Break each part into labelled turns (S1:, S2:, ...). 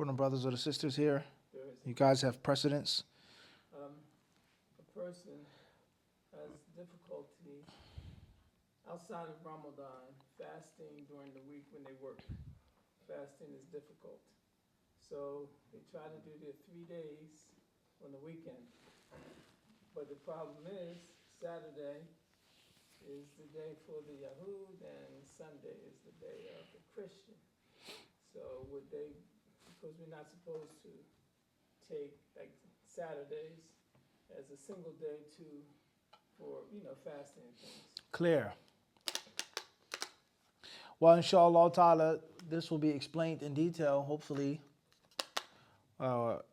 S1: for the brothers or the sisters here?
S2: There is
S1: You guys have precedence.
S2: a person has difficulty outside of Ramadan, fasting during the week when they work. Fasting is difficult. So they try to do their 3 days on the weekend. But the problem is, Saturday is the day for the Yahud and Sunday is the day of the Christian. So would they, because we're not supposed to take like Saturdays as a single day for fasting and things.
S1: Clear. Well, inshallah ta'ala, this will be explained in detail, hopefully,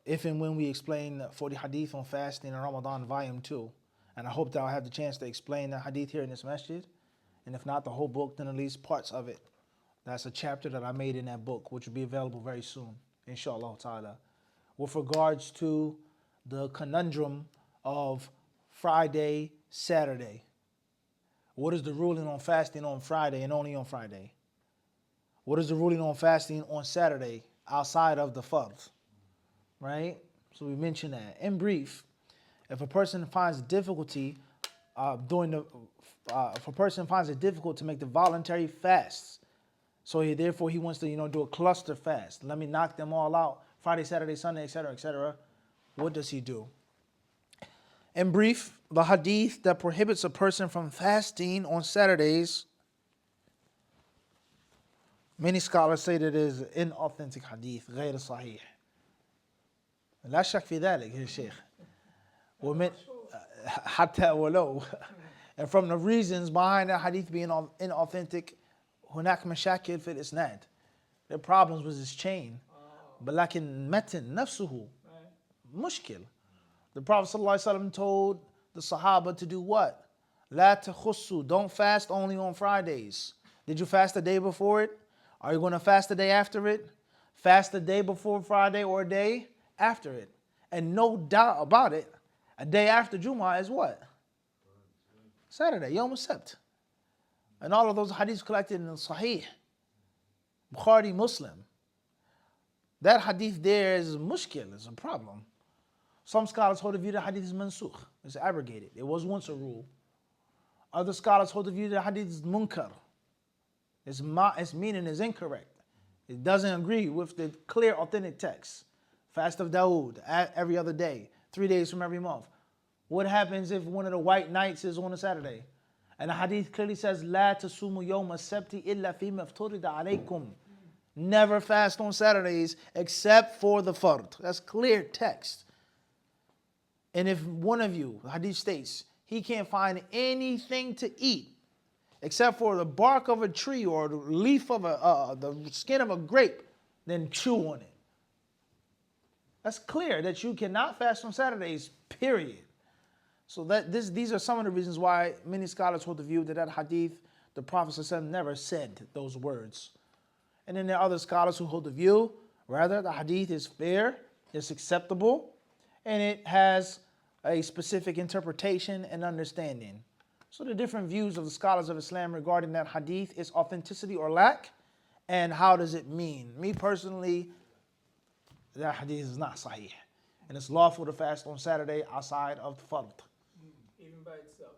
S1: if and when we explain 40 hadith on fasting in Ramadan, volume 2. And I hope that I'll have the chance to explain the hadith here in this masjid. And if not the whole book, then at least parts of it. That's a chapter that I made in that book, which will be available very soon, inshallah ta'ala. With regards to the conundrum of Friday, Saturday. What is the ruling on fasting on Friday and only on Friday? What is the ruling on fasting on Saturday outside of the fard? Right? So we mentioned that. In brief, if a person finds difficulty if a person finds it difficult to make the voluntary fasts, so therefore he wants to do a cluster fast. Let me knock them all out, Friday, Saturday, Sunday, etc., etc. What does he do? In brief, the hadith that prohibits a person from fasting on Saturdays, many scholars say that it is inauthentic hadith, غير صحيح. لا شك في ذلك يا شيخ. ومن حتى ولو. And from the reasons behind that hadith being inauthentic, هناك مشاكل في الإسناد. There are problems with his chain. But لكن متن نفسه مشكل. The Prophet ﷺ told the Sahaba to do what? لا تخصوا, don't fast only on Fridays. Did you fast the day before it? Are you going to fast the day after it? Fast the day before Friday or a day after it. And no doubt about it, a day after Jumu'ah is what? Saturday, Yom Sabt. And all of those hadiths collected in Sahih, Bukhari, Muslim. That hadith there is mushkil, is a problem. Some scholars hold the view that hadith is mansukh, it's abrogated. It was once a rule. Other scholars hold the view that hadith is munkar. Its meaning is incorrect. It doesn't agree with the clear, authentic text. Fast of Dawood, every other day, 3 days from every month. What happens if one of the white nights is on a Saturday? And the hadith clearly says, لا تسوموا يوم السبت إلا فيما افترض عليكم. Never fast on Saturdays except for the fard. That's clear text. And if one of you, the hadith states, he can't find anything to eat except for the bark of a tree or the leaf of the skin of a grape, then chew on it. That's clear that you cannot fast on Saturdays, period. So these are some of the reasons why many scholars hold the view that hadith, the Prophet ﷺ never said those words. And then there are other scholars who hold the view, rather, the hadith is fair, it's acceptable, and it has a specific interpretation and understanding. So the different views of the scholars of Islam regarding that hadith, its authenticity or lack, and how does it mean. Me personally, that hadith is not sahih. And it's lawful to fast on Saturday outside of the fard.
S2: Even by itself.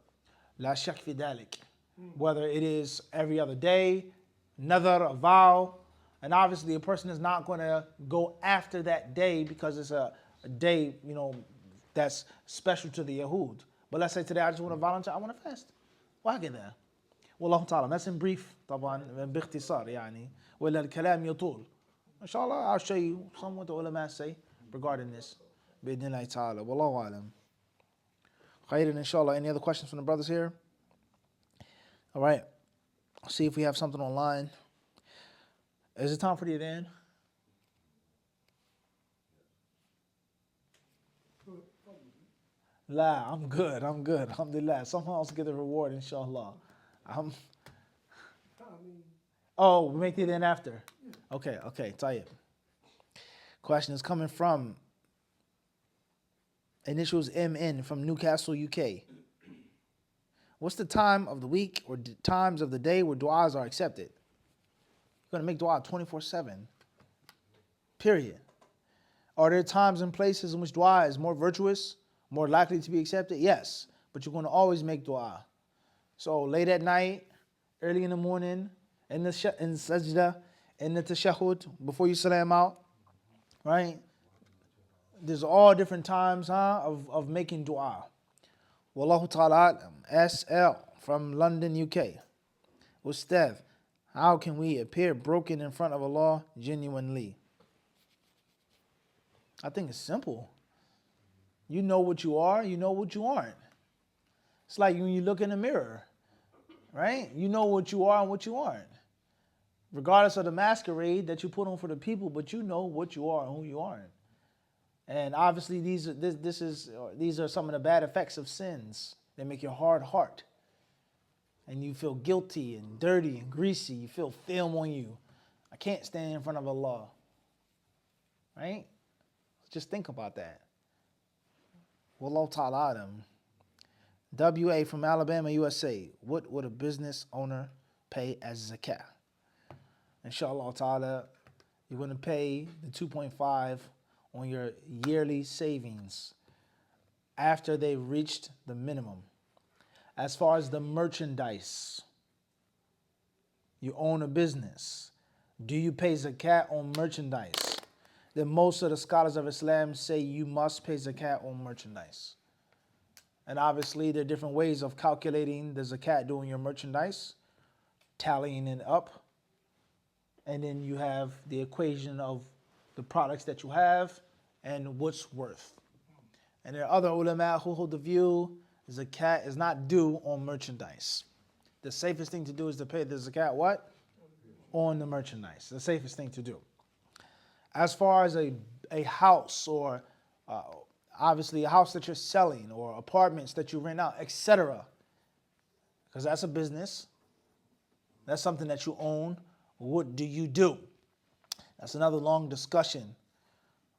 S1: La shak fi dalik. Whether it is every other day, another, a vow, and obviously a person is not going to go after that day because it's a day, that's special to the Yahud. But let's say today I just want to volunteer, I want to fast. وهكذا. والله تعالى. That's in brief طبعا باختصار يعني. ولا الكلام يطول. Inshallah, I'll show you some what the ulama say regarding this. بإذن الله تعالى. والله أعلم. Khairan, inshallah. Any other questions from the brothers here? All right. See if we have something online. Is it time for the adhan? La, I'm good. Alhamdulillah. Someone else get the reward, inshallah. Oh, we make the adhan after. Okay. Tayyib. Question is coming from initials MN from Newcastle, UK. What's the time of the week or times of the day where du'as are accepted? You're going to make du'a 24/7. Period. Are there times and places in which dua is more virtuous, more likely to be accepted? Yes, but you're going to always make dua. So late at night, early in the morning, in sajda, in the tashahhud, before you salam out, right? There's all different times of making dua. Wallahu ta'ala alam. SL from London, UK. Ustad, how can we appear broken in front of Allah genuinely? I think it's simple. You know what you are, you know what you aren't. It's like when you look in the mirror, right? You know what you are and what you aren't. Regardless of the masquerade that you put on for the people, but you know what you are and who you aren't. And obviously these are some of the bad effects of sins. They make your hard heart. And you feel guilty and dirty and greasy. You feel film on you. I can't stand in front of Allah. Right? Just think about that. Wallahu ta'ala alam. WA from Alabama, USA. What would a business owner pay as zakah? Inshallah ta'ala, you're going to pay the 2.5 on your yearly savings after they reached the minimum. As far as the merchandise, you own a business. Do you pay zakat on merchandise? Then most of the scholars of Islam say you must pay zakat on merchandise. And obviously there are different ways of calculating the zakat doing your merchandise, tallying it up. And then you have the equation of the products that you have and what's worth. And there are other ulama who hold the view zakat is not due on merchandise. The safest thing to do is to pay the zakat what? On the merchandise. The safest thing to do. As far as a house or obviously a house that you're selling or apartments that you rent out, etc. Because that's a business. That's something that you own. What do you do? That's another long discussion.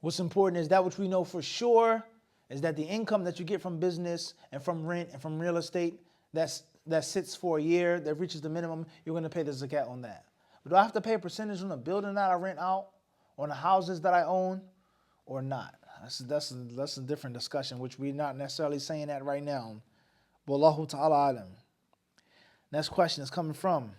S1: What's important is that which we know for sure is that the income that you get from business and from rent and from real estate that sits for a year, that reaches the minimum, you're going to pay the zakat on that. But do I have to pay a percentage on the building that I rent out, on the houses that I own, or not? That's a different discussion, which we're not necessarily saying that right now. Wallahu ta'ala alam. Next question is coming from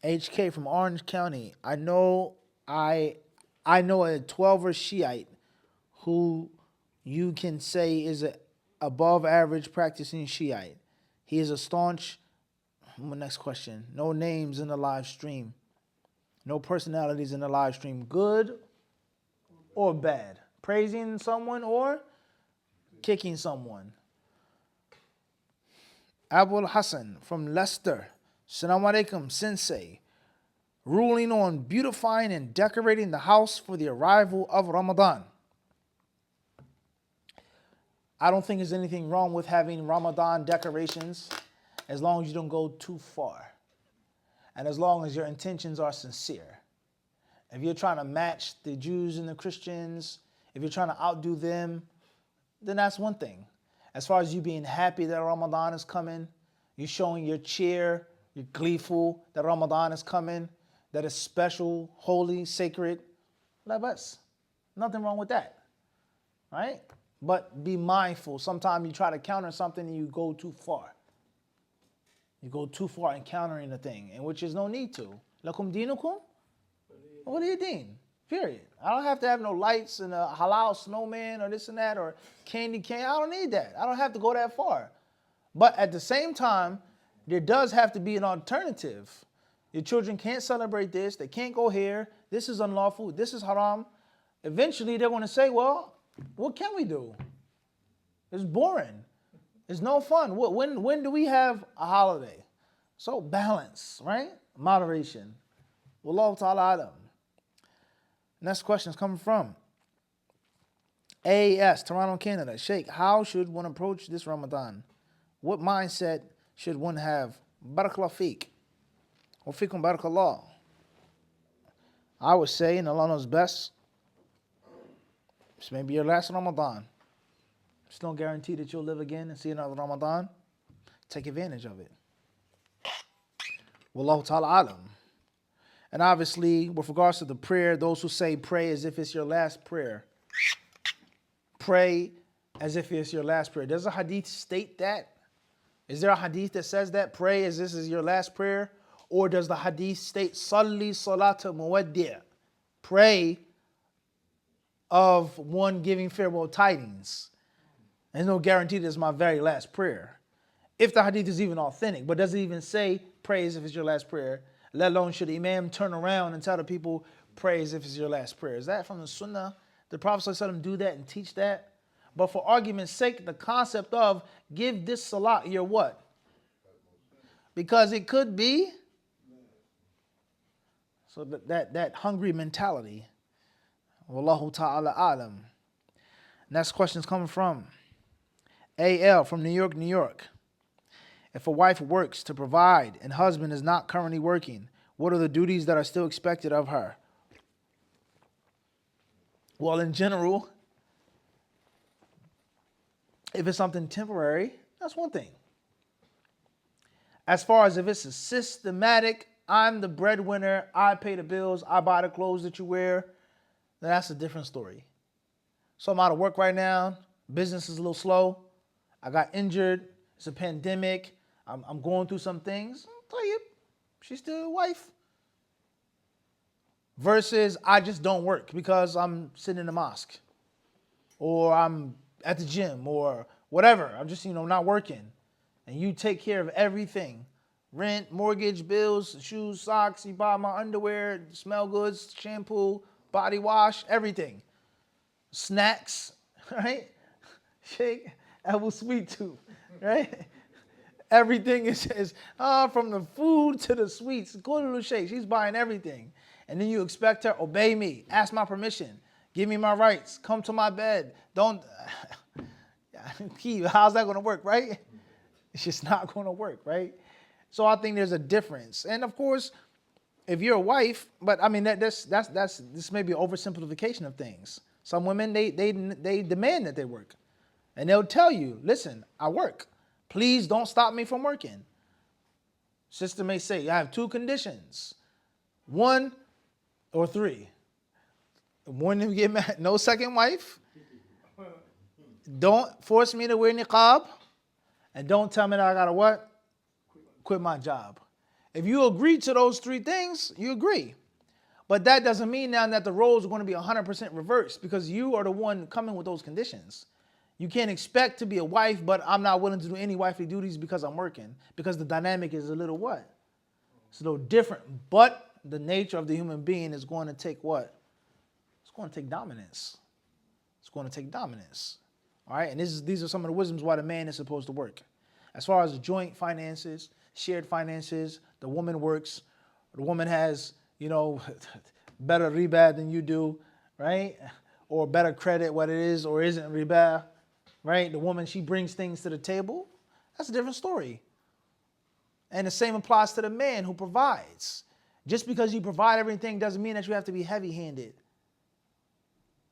S1: HK from Orange County. I know a 12er Shiite who you can say is a above average practicing Shiite. He is a staunch. Next question. No names in the live stream. No personalities in the live stream. Good or bad? Praising someone or kicking someone? Abul Hassan from Leicester. Assalamu alaikum, Sensei. Ruling on beautifying and decorating the house for the arrival of Ramadan. I don't think there's anything wrong with having Ramadan decorations as long as you don't go too far. And as long as your intentions are sincere. If you're trying to match the Jews and the Christians, if you're trying to outdo them, then that's one thing. As far as you being happy that Ramadan is coming, you're showing your cheer, you're gleeful that Ramadan is coming, that it's special, holy, sacred. Labas. Nothing wrong with that. Right? But be mindful. Sometimes you try to counter something and you go too far. You go too far in countering the thing, and which is no need to. Lakum dinukum? Waliya deen. Period. I don't have to have no lights and a halal snowman or this and that or candy cane. I don't need that. I don't have to go that far. But at the same time, there does have to be an alternative. Your children can't celebrate this. They can't go here. This is unlawful. This is haram. Eventually, they're going to say, well, what can we do? It's boring. It's no fun. When do we have a holiday? So balance, right? Moderation. Wallahu ta'ala alam. Next question is coming from AAS, Toronto, Canada. Sheikh, how should one approach this Ramadan? What mindset should one have? Barakallah feek. Wa feekum barakallah. I would say, and Allah knows best, this may be your last Ramadan. It's no guarantee that you'll live again and see another Ramadan. Take advantage of it. Wallahu ta'ala alam. And obviously, with regards to the prayer, those who say pray as if it's your last prayer. Pray as if it's your last prayer. Does a hadith state that? Is there a hadith that says that? Pray as this is your last prayer? Or does the hadith state, Salli salata muwaddi'? Pray of one giving farewell tidings. There's no guarantee that it's my very last prayer. If the hadith is even authentic, but does it even say pray as if it's your last prayer? Let alone should the imam turn around and tell the people pray as if it's your last prayer. Is that from the sunnah? Did the Prophet ﷺ do that and teach that? But for argument's sake, the concept of give this salat your what? Because it could be. So that hungry mentality. Wallahu ta'ala alam. Next question is coming from AL from New York, New York. If a wife works to provide and husband is not currently working, what are the duties that are still expected of her? Well, in general, if it's something temporary, that's one thing. As far as if it's a systematic, I'm the breadwinner, I pay the bills, I buy the clothes that you wear, then that's a different story. So I'm out of work right now, business is a little slow, I got injured, it's a pandemic, I'm going through some things. I'll tell you, she's still a wife. Versus I just don't work because I'm sitting in the mosque or I'm at the gym or whatever. I'm just, not working. And you take care of everything. Rent, mortgage, bills, shoes, socks. You buy my underwear, smell goods, shampoo, body wash, everything. Snacks, right? Shake, apple sweet tooth, right? Everything is from the food to the sweets. Go to the shake. She's buying everything. And then you expect her, obey me, ask my permission, give me my rights, come to my bed. Don't, how's that going to work, right? It's just not going to work, right? So I think there's a difference. And of course, if you're a wife, but I mean, this may be an oversimplification of things. Some women, they demand that they work. And they'll tell you, listen, I work. Please don't stop me from working. Sister may say, I have two conditions. 1 or 3. When you get married, no second wife. Don't force me to wear niqab. And don't tell me that I gotta what? Quit my job. If you agree to those 3 things, you agree. But that doesn't mean now that the roles are going to be 100% reversed because you are the one coming with those conditions. You can't expect to be a wife, but I'm not willing to do any wifely duties because I'm working. Because the dynamic is a little what? It's a little different. But the nature of the human being is going to take what? It's going to take dominance. It's going to take dominance. All right? And these are some of the wisdoms why the man is supposed to work. As far as the joint finances, shared finances, the woman works. The woman has, better riba than you do, right? Or better credit, what it is or isn't riba, right? The woman, she brings things to the table. That's a different story. And the same applies to the man who provides. Just because you provide everything doesn't mean that you have to be heavy-handed.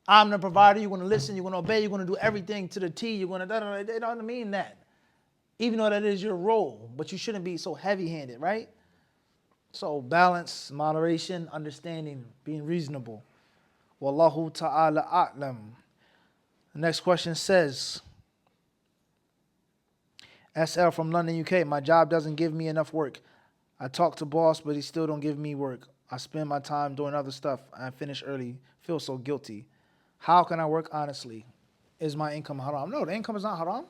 S1: I'm the provider, you're going to listen, you're going to obey, you're going to do everything to the T, you're going to, it doesn't mean that. Even though that is your role, but you shouldn't be so heavy-handed, right? So balance, moderation, understanding, being reasonable. Wallahu ta'ala a'lam. The next question says, SL from London, UK, my job doesn't give me enough work. I talk to boss, but he still don't give me work. I spend my time doing other stuff. I finish early, feel so guilty. How can I work honestly? Is my income haram? No, the income is not haram.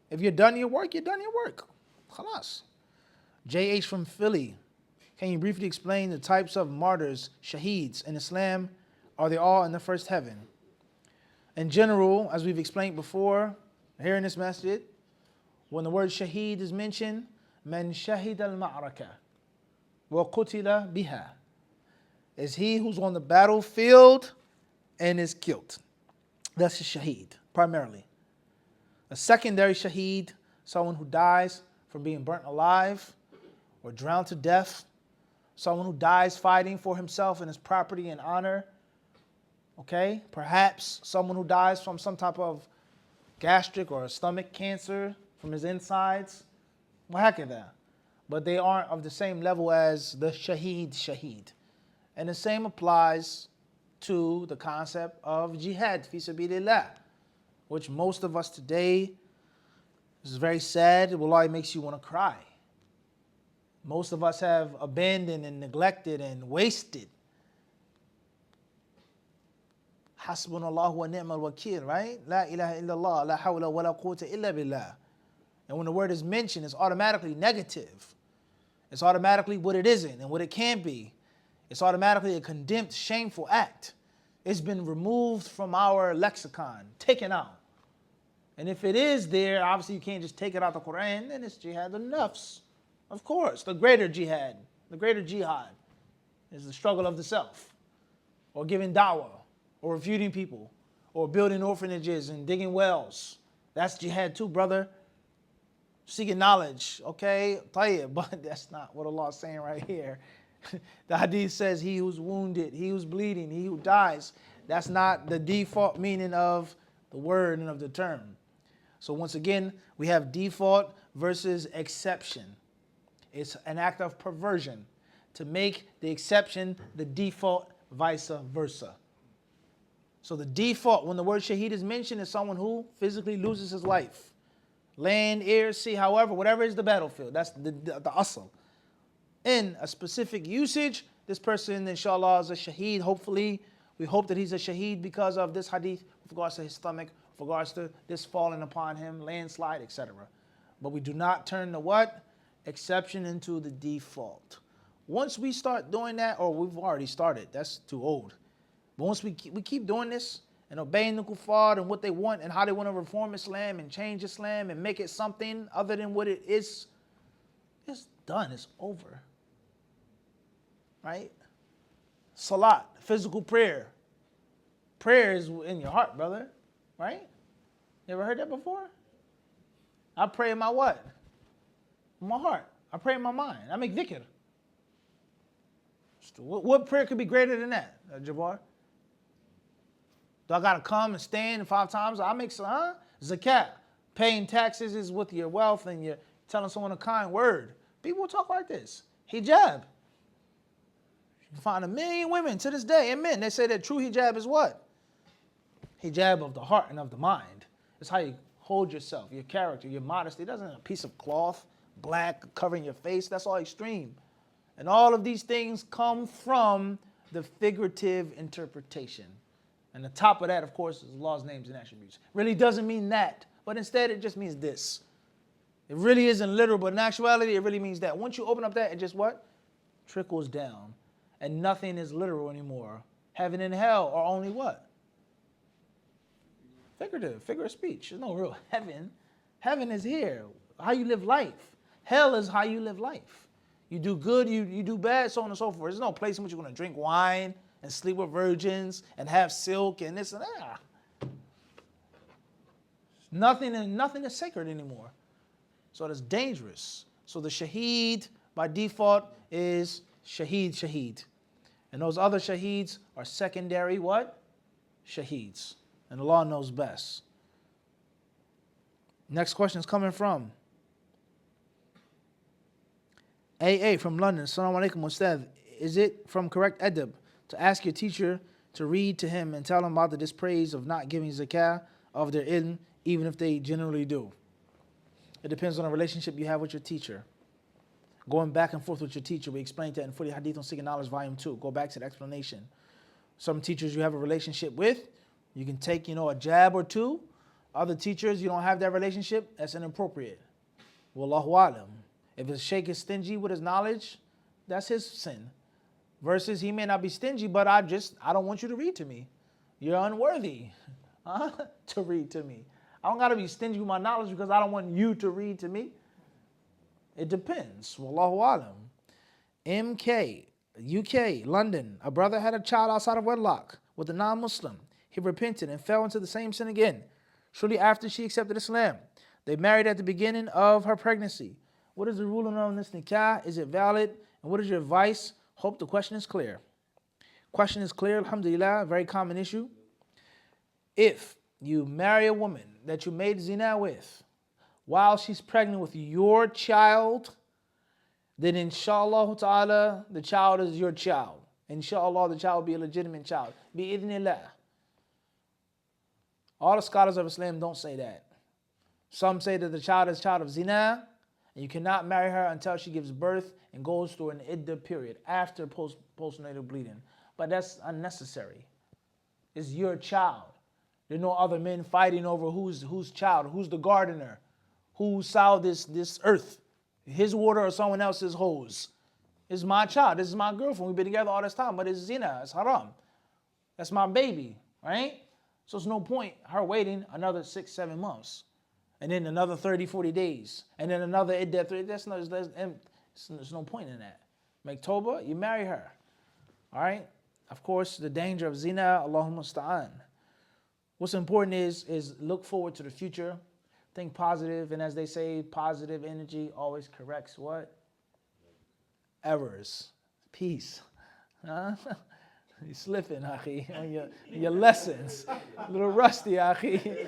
S1: If you're done your work, you're done your work. Khalas. JH from Philly. Can you briefly explain the types of martyrs, shaheeds in Islam? Are they all in the first heaven? In general, as we've explained before, here in this masjid, when the word shaheed is mentioned, man shahid al-ma'raka wa qutila biha, is he who's on the battlefield and is killed. That's a shaheed, primarily. A secondary shaheed, someone who dies from being burnt alive or drowned to death, someone who dies fighting for himself and his property and honor. Okay? Perhaps someone who dies from some type of gastric or stomach cancer from his insides. وهكذا. But they aren't of the same level as the shaheed. And the same applies to the concept of jihad, fi sabilillah, which most of us today, this is very sad, wallahi, makes you want to cry. Most of us have abandoned and neglected and wasted. Hasbunallahu wa ni'mal wakil, right? La ilaha illallah, la hawla wa la quwwata illa billah. And when the word is mentioned, it's automatically negative. It's automatically what it isn't and what it can be. It's automatically a condemned, shameful act. It's been removed from our lexicon, taken out. And if it is there, obviously you can't just take it out the Quran, then it's jihad al-nafs. Of course, the greater jihad, the greater jihad is the struggle of the self, or giving da'wah, or refuting people, or building orphanages and digging wells. That's jihad too, brother. Seeking knowledge, okay? Tayyib, but that's not what Allah is saying right here. The hadith says he who's wounded, he who's bleeding, he who dies. That's not the default meaning of the word and of the term. So once again, we have default versus exception. It's an act of perversion to make the exception the default, vice versa. So the default, when the word shaheed is mentioned, is someone who physically loses his life. Land, air, sea, however, whatever is the battlefield. That's the asl. In a specific usage, this person, inshallah, is a shaheed. Hopefully, we hope that he's a shaheed because of this hadith, with regards to his stomach, with regards to this falling upon him, landslide, etc. But we do not turn the what? Exception into the default. Once we start doing that, or we've already started, that's too old. But once we keep doing this and obeying the kuffar and what they want and how they want to reform Islam and change Islam and make it something other than what it is, it's done, it's over. Right? Salat, physical prayer. Prayer is in your heart, brother. Right? You ever heard that before? I pray in my what? In my heart. I pray in my mind. I make dhikr. What prayer could be greater than that, Jabbar? Do I got to come and stand 5 times? I make some, Zakah. Paying taxes is with your wealth and you're telling someone a kind word. People talk like this. Hijab. You can find 1 million women to this day and men. They say that true hijab is what? Hijab of the heart and of the mind. It's how you hold yourself, your character, your modesty. It doesn't a piece of cloth, black, covering your face. That's all extreme. And all of these things come from the figurative interpretation. And the top of that, of course, is Allah's names and attributes. Really doesn't mean that, but instead it just means this. It really isn't literal, but in actuality, it really means that. Once you open up that, it just what? Trickles down. And nothing is literal anymore. Heaven and hell are only what? Figurative, figure of speech. There's no real heaven. Heaven is here. How you live life. Hell is how you live life. You do good, you do bad, so on and so forth. There's no place in which you're going to drink wine and sleep with virgins and have silk and this and that. Nothing is sacred anymore. So it's dangerous. So the shaheed by default is shaheed. And those other shaheeds are secondary what? Shaheeds. And Allah knows best. Next question is coming from AA from London. Assalamu alaikum, Ustadh. Is it from correct adab to ask your teacher to read to him and tell him about the dispraise of not giving zakah of their ilm, even if they generally do? It depends on the relationship you have with your teacher. Going back and forth with your teacher, we explained that in HadithDisciple on Seeking Knowledge, Volume 2. Go back to the explanation. Some teachers you have a relationship with, you can take, a jab or two. Other teachers, you don't have that relationship, that's inappropriate. Wallahu alam. If his sheikh is stingy with his knowledge, that's his sin. Versus he may not be stingy, but I don't want you to read to me. You're unworthy to read to me. I don't got to be stingy with my knowledge because I don't want you to read to me. It depends. Wallahu alam. MK, UK, London. A brother had a child outside of wedlock with a non-Muslim. He repented and fell into the same sin again. Shortly after she accepted Islam, they married at the beginning of her pregnancy. What is the ruling on this nikah? Is it valid? And what is your advice? Hope the question is clear. Question is clear, alhamdulillah, very common issue. If you marry a woman that you made zina with, while she's pregnant with your child, then inshallah ta'ala, the child is your child. Inshallah, the child will be a legitimate child. Bi-idhnillah. All the scholars of Islam don't say that. Some say that the child is a child of zina, and you cannot marry her until she gives birth and goes through an iddah period after postnatal bleeding. But that's unnecessary. It's your child. There are no other men fighting over whose child, who's the gardener, who sowed this earth, his water or someone else's hose. It's my child. This is my girlfriend. We've been together all this time, but it's zina. It's haram. That's my baby, right? So there's no point her waiting another 6-7 months, and then another 30-40 days, and then another iddah 3. There's no point in that. Make tawbah, you marry her. All right? Of course, the danger of zina, Allahumma musta'an. What's important is look forward to the future, think positive, and as they say, positive energy always corrects what? Errors. Peace. Huh? You're slipping, akhi, on your lessons. A little rusty, akhi.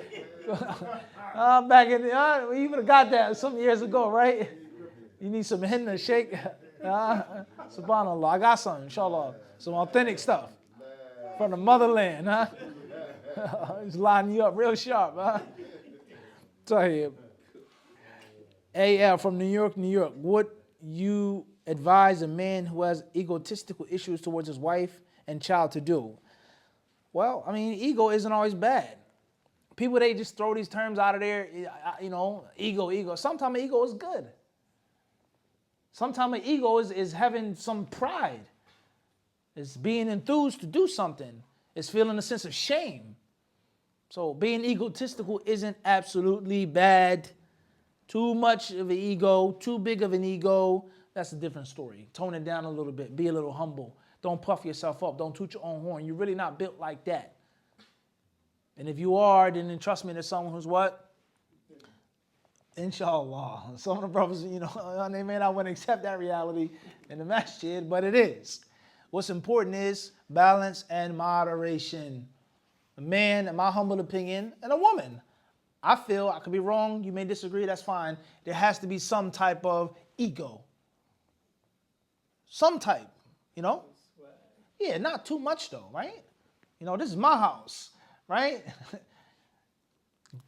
S1: Back in we even got that some years ago, right? You need some henna shake. Subhanallah. I got some, inshallah. Some authentic stuff from the motherland, huh? Just lining you up real sharp, huh? Tahib. AL from New York, New York. Would you advise a man who has egotistical issues towards his wife and child to do? Well, I mean, ego isn't always bad. People, they just throw these terms out of there, ego. Sometimes ego is good. Sometimes ego is having some pride. It's being enthused to do something. It's feeling a sense of shame. So being egotistical isn't absolutely bad. Too much of an ego, too big of an ego, that's a different story. Tone it down a little bit. Be a little humble. Don't puff yourself up. Don't toot your own horn. You're really not built like that. And if you are, then trust me, there's someone who's what? Inshallah. Some of the brothers, they may not want to accept that reality in the masjid, but it is. What's important is balance and moderation. A man, in my humble opinion, and a woman. I feel, I could be wrong, you may disagree, that's fine. There has to be some type of ego. Some type, Yeah, not too much though, right? This is my house, right?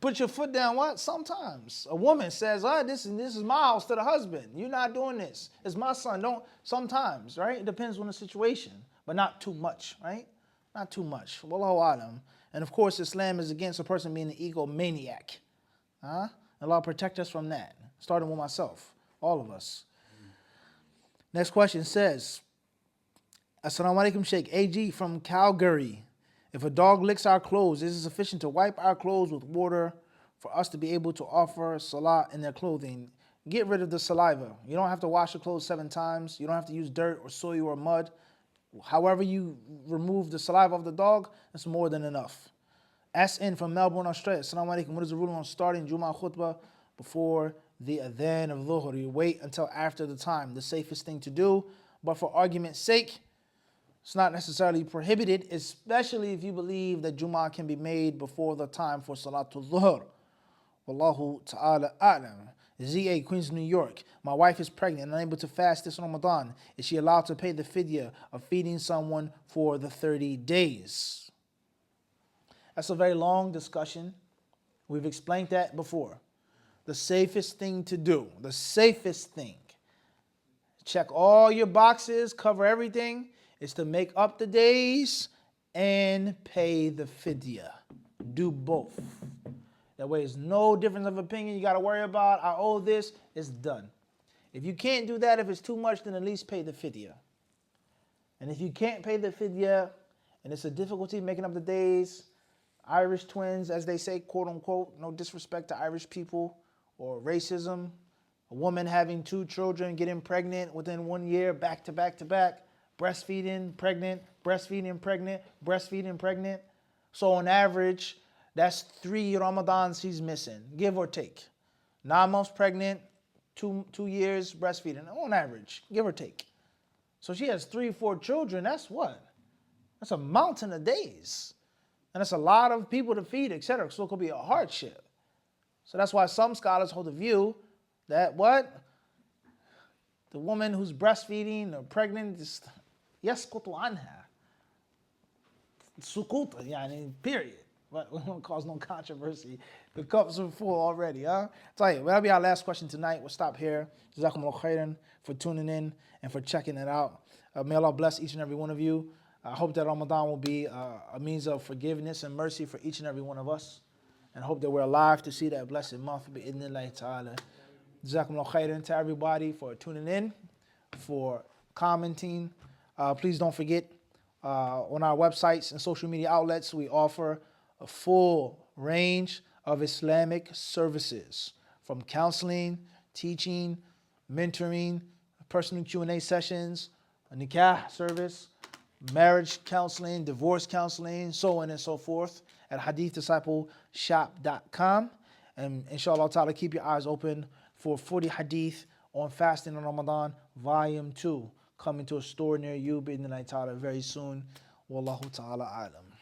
S1: Put your foot down, what? Sometimes. A woman says, this is my house to the husband. You're not doing this. It's my son. Sometimes, right? It depends on the situation, but not too much, right? Not too much. Wallahu alam. And of course, Islam is against a person being an egomaniac. Allah protect us from that, starting with myself, all of us. Next question says, Assalamu alaikum, Sheikh. AG from Calgary. If a dog licks our clothes, is it sufficient to wipe our clothes with water for us to be able to offer salah in their clothing? Get rid of the saliva. You don't have to wash your clothes 7 times. You don't have to use dirt or soil or mud. However you remove the saliva of the dog, that's more than enough. SN from Melbourne, Australia. Assalamu alaikum. What is the ruling on starting Jummah khutbah before the adhan of Dhuhr? You wait until after the time. The safest thing to do. But for argument's sake, it's not necessarily prohibited, especially if you believe that Jummah can be made before the time for Salatul Dhuhr. Wallahu ta'ala a'lam. ZA, Queens, New York. My wife is pregnant and unable to fast this Ramadan. Is she allowed to pay the fidya of feeding someone for the 30 days? That's a very long discussion. We've explained that before. The safest thing to do, the safest thing, check all your boxes, cover everything, is to make up the days and pay the fidya. Do both. That way there's no difference of opinion you got to worry about. I owe this, it's done. If you can't do that, if it's too much, then at least pay the fidya. And if you can't pay the fidya, and it's a difficulty making up the days, Irish twins, as they say, quote unquote, no disrespect to Irish people or racism, a woman having 2 children, getting pregnant within 1 year, back to back to back, breastfeeding, pregnant, breastfeeding, pregnant, breastfeeding, pregnant. So on average, that's 3 Ramadans he's missing, give or take. 9 months pregnant, 2 years breastfeeding, on average, give or take. So she has 3 or 4 children, that's what? That's a mountain of days. And that's a lot of people to feed, etc. So it could be a hardship. So that's why some scholars hold the view that what? The woman who's breastfeeding or pregnant is يسقط عنها. سقوط, يعني, period. But we won't cause no controversy. The cups are full already, huh? Tell you, that'll be our last question tonight. We'll stop here. Jazakumullah khairan for tuning in and for checking it out. May Allah bless each and every one of you. I hope that Ramadan will be a means of forgiveness and mercy for each and every one of us. And hope that we're alive to see that blessed month. Bi'idhnillahi ta'ala. Jazakumullah khairan to everybody for tuning in, for commenting. Please don't forget, on our websites and social media outlets, we offer a full range of Islamic services, from counseling, teaching, mentoring, personal Q&A sessions, a nikah service, marriage counseling, divorce counseling, so on and so forth, at HadithDiscipleshop.com. And inshallah ta'ala, keep your eyes open for 40 hadith on fasting in Ramadan, volume 2, coming to a store near you, bi'idhnillahi ta'ala, very soon. Wallahu ta'ala alam.